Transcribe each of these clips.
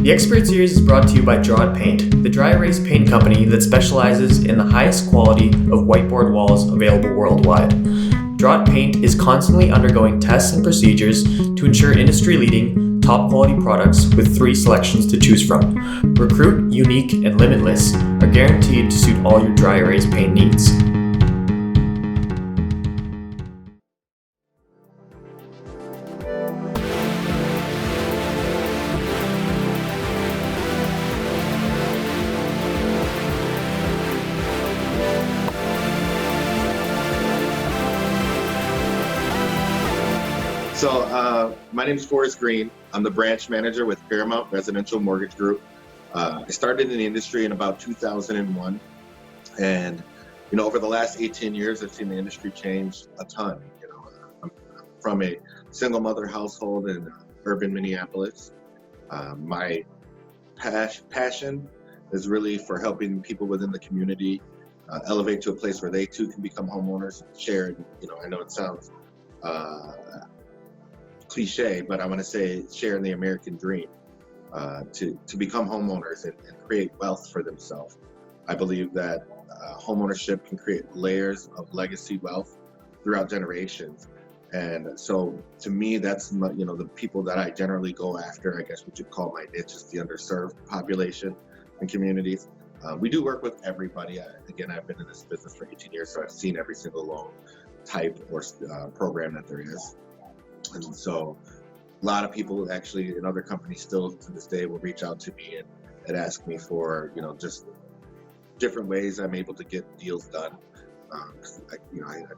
The Expert Series is brought to you by Draw It Paint, the dry erase paint company that specializes in the highest quality of whiteboard walls available worldwide. Draw It Paint is constantly undergoing tests and procedures to ensure industry-leading, top-quality products with 3 selections to choose from. Recruit, Unique, and Limitless are guaranteed to suit all your dry erase paint needs. So my name is Forrest Green. I'm the branch manager with Paramount Residential Mortgage Group. I started in the industry in about 2001, and over the last 18 years, I've seen the industry change a ton. I'm from a single mother household in urban Minneapolis. My passion is really for helping people within the community elevate to a place where they too can become homeowners and share. I know it sounds cliche, but I want to say share in the American dream, to become homeowners and create wealth for themselves. I believe that homeownership can create layers of legacy wealth throughout generations. And so to me, that's the people that I generally go after. I guess what you'd call my niche is the underserved population and communities. We do work with everybody. Again, I've been in this business for 18 years, so I've seen every single loan type or program that there is. And so a lot of people actually in other companies still to this day will reach out to me and ask me for, just different ways I'm able to get deals done. I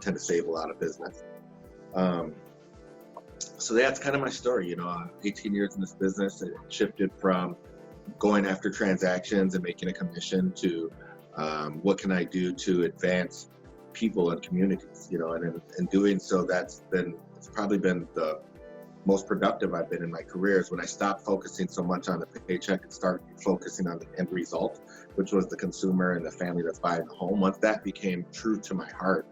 tend to save a lot of business. So that's kind of my story. 18 years in this business, it shifted from going after transactions and making a commission to what can I do to advance people and communities, and in doing so, it's probably been the most productive I've been in my career is when I stopped focusing so much on the paycheck and start focusing on the end result, which was the consumer and the family that's buying the home. Once that became true to my heart,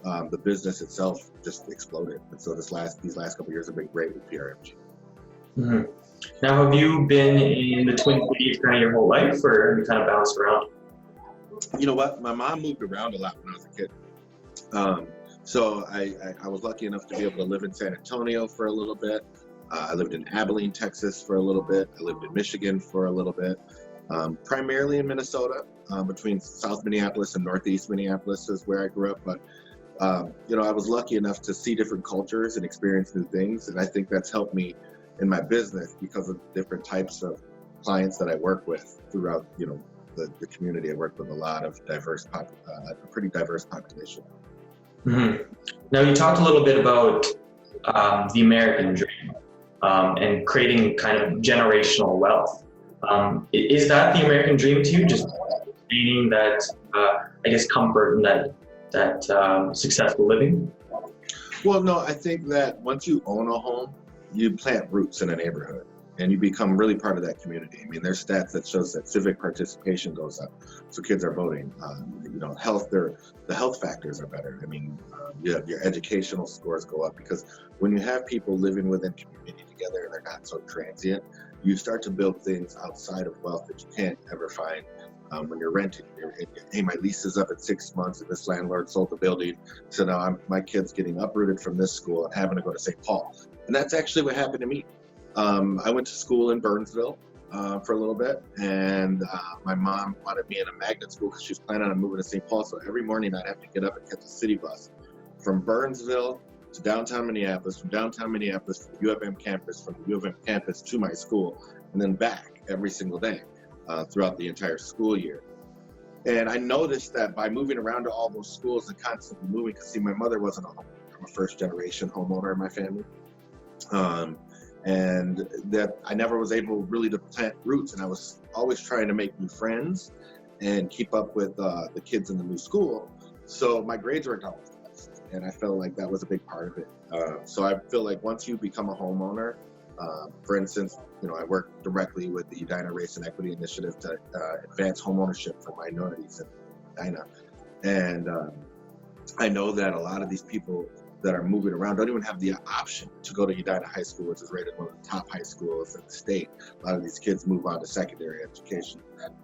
the business itself just exploded. And so these last couple of years have been great with PRMG. Mm-hmm. Now, have you been in the Twin Cities kind of your whole life, or have you kind of bounced around? You know what? My mom moved around a lot when I was a kid. So I was lucky enough to be able to live in San Antonio for a little bit. I lived in Abilene, Texas for a little bit. I lived in Michigan for a little bit. Primarily in Minnesota, between South Minneapolis and Northeast Minneapolis is where I grew up. But, I was lucky enough to see different cultures and experience new things. And I think that's helped me in my business because of different types of clients that I work with throughout, the community. I work with a lot of a pretty diverse population. Mm-hmm. Now, you talked a little bit about the American dream and creating kind of generational wealth. Is that the American dream to you, just gaining that, comfort and that successful living? Well, no, I think that once you own a home, you plant roots in a neighborhood and you become really part of that community. I mean, there's stats that shows that civic participation goes up. So kids are voting. The health factors are better. I mean, your educational scores go up because when you have people living within community together and they're not so transient, you start to build things outside of wealth that you can't ever find when you're renting. Hey, my lease is up at 6 months and this landlord sold the building. So now my kid's getting uprooted from this school and having to go to St. Paul. And that's actually what happened to me. I went to school in Burnsville for a little bit, and my mom wanted me in a magnet school because she was planning on moving to St. Paul. So every morning I'd have to get up and catch a city bus from Burnsville to downtown Minneapolis, from downtown Minneapolis to the U of M campus, from the U of M campus to my school, and then back every single day throughout the entire school year. And I noticed that by moving around to all those schools and constantly moving, because my mother wasn't a homeowner. I'm a first-generation homeowner in my family. And that I never was able really to plant roots, and I was always trying to make new friends and keep up with the kids in the new school. So my grades weren't always the best, and I felt like that was a big part of it. So I feel like once you become a homeowner, for instance, I work directly with the Edina Race and Equity Initiative to advance homeownership for minorities in Edina. And I know that a lot of these people that are moving around don't even have the option to go to Edina High School, which is rated one of the top high schools in the state. A lot of these kids move on to secondary education,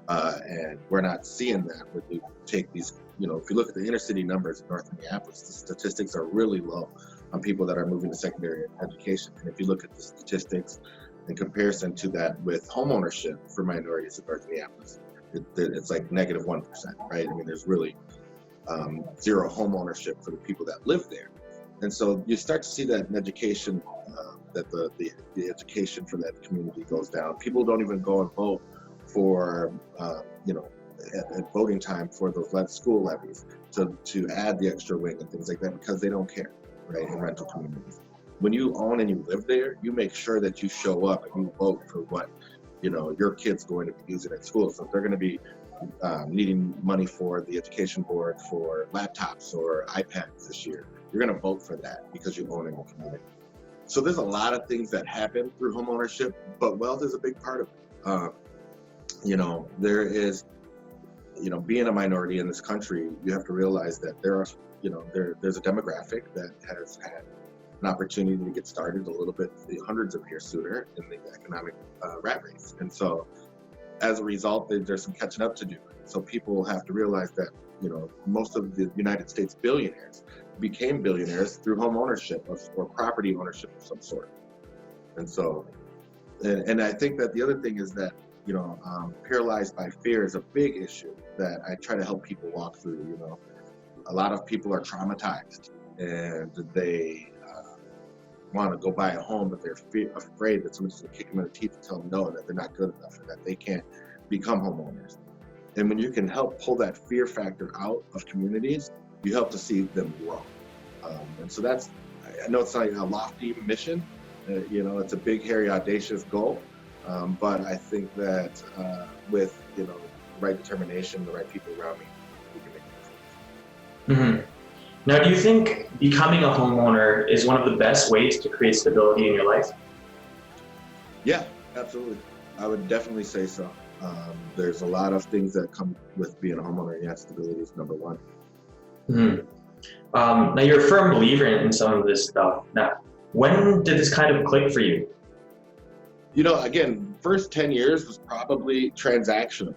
and we're not seeing that when you take these, if you look at the inner city numbers in North Minneapolis, the statistics are really low on people that are moving to secondary education. And if you look at the statistics in comparison to that with homeownership for minorities in North Minneapolis, it's like -1%, right? I mean, there's really zero homeownership for the people that live there. And so you start to see that in education, that the education for that community goes down. People don't even go and vote for, at voting time for those school levies to add the extra wing and things like that, because they don't care, right, in rental communities. When you own and you live there, you make sure that you show up and you vote for what, your kid's going to be using at school. So if they're going to be needing money for the education board for laptops or iPads this year, you're going to vote for that because you own in the community. So there's a lot of things that happen through homeownership, but wealth is a big part of it. There is, being a minority in this country, you have to realize that there's a demographic that has had an opportunity to get started a little bit hundreds of years sooner in the economic rat race. And so as a result, there's some catching up to do. So people have to realize that, most of the United States billionaires became billionaires through home ownership or property ownership of some sort. And so, and I think that the other thing is that, paralyzed by fear is a big issue that I try to help people walk through. A lot of people are traumatized and they want to go buy a home, but they're afraid that someone's going to kick them in the teeth and tell them no, that they're not good enough, or that they can't become homeowners. And when you can help pull that fear factor out of communities, you help to see them grow. And so I know it's not a lofty mission, it's a big, hairy, audacious goal. But I think that with, the right determination, the right people around me, we can make a difference. Mm-hmm. Now, do you think becoming a homeowner is one of the best ways to create stability in your life? Yeah, absolutely. I would definitely say so. There's a lot of things that come with being a homeowner. Yeah, stability is number one. Mm-hmm. Now, you're a firm believer in some of this stuff. Now, when did this kind of click for you? Again, first 10 years was probably transactional.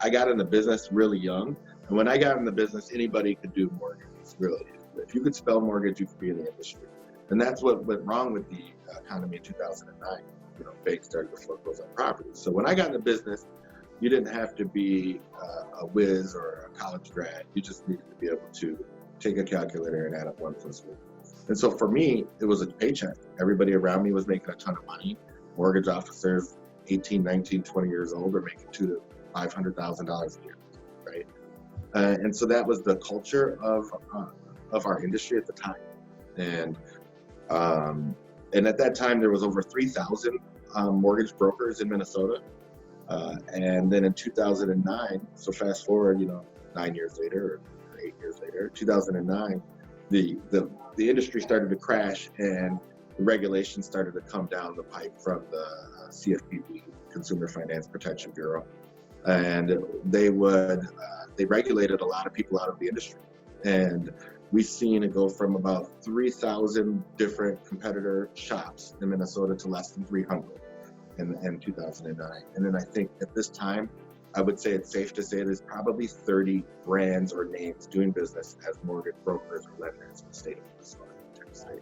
I got into business really young. And when I got in the business, anybody could do mortgages, really. If you could spell mortgage, you could be in the industry. And that's what went wrong with the economy in 2009. Banks started to foreclose on properties. So when I got into business, you didn't have to be a whiz or a college grad. You just needed to be able to take a calculator and add up 1 + 1. And so for me, it was a paycheck. Everybody around me was making a ton of money. Mortgage officers, 18, 19, 20 years old, are making $200,000 to $500,000 a year, right? And so that was the culture of our industry at the time. And at that time, there was over 3,000 mortgage brokers in Minnesota. And then in 2009, so fast forward, 9 years later or 8 years later, 2009, the industry started to crash and the regulations started to come down the pipe from the CFPB, Consumer Finance Protection Bureau. And they regulated a lot of people out of the industry. And we've seen it go from about 3,000 different competitor shops in Minnesota to less than 300 in 2009. And then I think at this time, I would say it's safe to say there's probably 30 brands or names doing business as mortgage brokers or lenders in the state of Minnesota.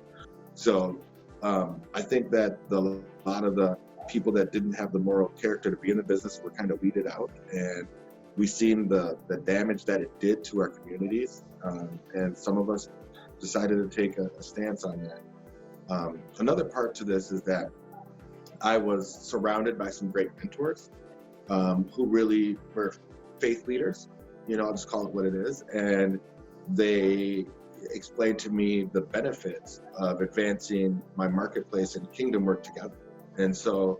So I think that a lot of the people that didn't have the moral character to be in the business were kind of weeded out, and we've seen the damage that it did to our communities, and some of us decided to take a stance on that. Another part to this is that I was surrounded by some great mentors who really were faith leaders, I'll just call it what it is, and they explained to me the benefits of advancing my marketplace and kingdom work together. And so,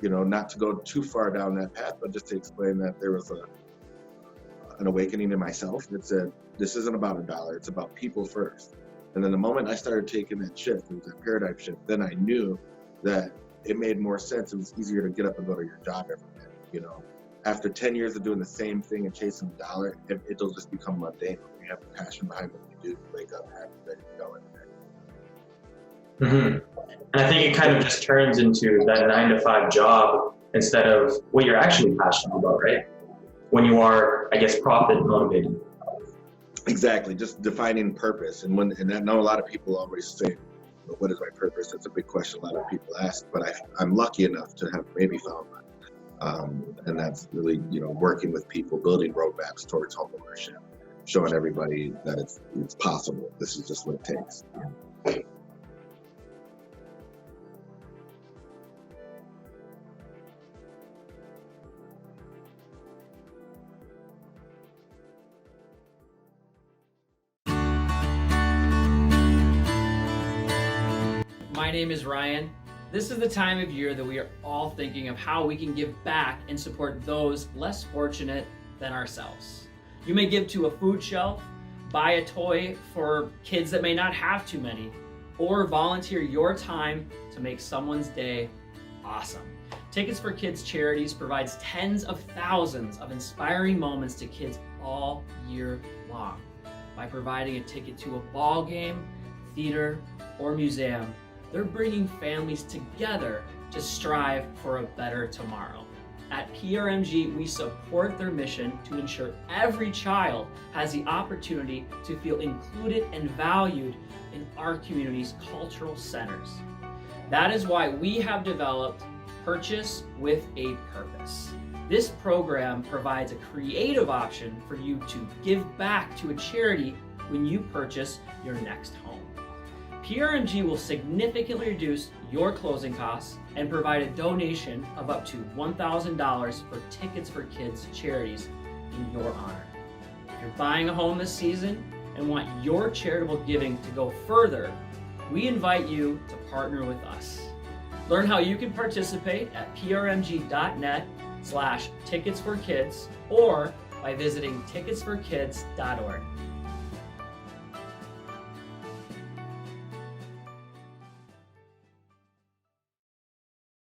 not to go too far down that path, but just to explain that there was an awakening in myself that said, this isn't about a dollar, it's about people first. And then the moment I started taking that shift, it was that paradigm shift, then I knew that it made more sense. It was easier to get up and go to your job every day. After 10 years of doing the same thing and chasing the dollar, it'll just become mundane. You have a passion behind what you do, you wake up happy, ready to go in there. And I think it kind of just turns into that 9-to-5 job instead of what you're actually passionate about, right? When you are, I guess, profit motivated. Exactly, just defining purpose. And I know a lot of people always say, well, what is my purpose? That's a big question a lot of people ask, but I'm lucky enough to have maybe found that. And that's really, working with people, building roadmaps towards homeownership, showing everybody that it's possible. This is just what it takes. My name is Ryan. This is the time of year that we are all thinking of how we can give back and support those less fortunate than ourselves. You may give to a food shelf, buy a toy for kids that may not have too many, or volunteer your time to make someone's day awesome. Tickets for Kids Charities provides tens of thousands of inspiring moments to kids all year long. By providing a ticket to a ball game, theater, or museum, they're bringing families together to strive for a better tomorrow. At PRMG, we support their mission to ensure every child has the opportunity to feel included and valued in our community's cultural centers. That is why we have developed Purchase with a Purpose. This program provides a creative option for you to give back to a charity when you purchase your next home. PRMG will significantly reduce your closing costs and provide a donation of up to $1,000 for Tickets for Kids charities in your honor. If you're buying a home this season and want your charitable giving to go further, we invite you to partner with us. Learn how you can participate at prmg.net/ticketsforkids or by visiting ticketsforkids.org.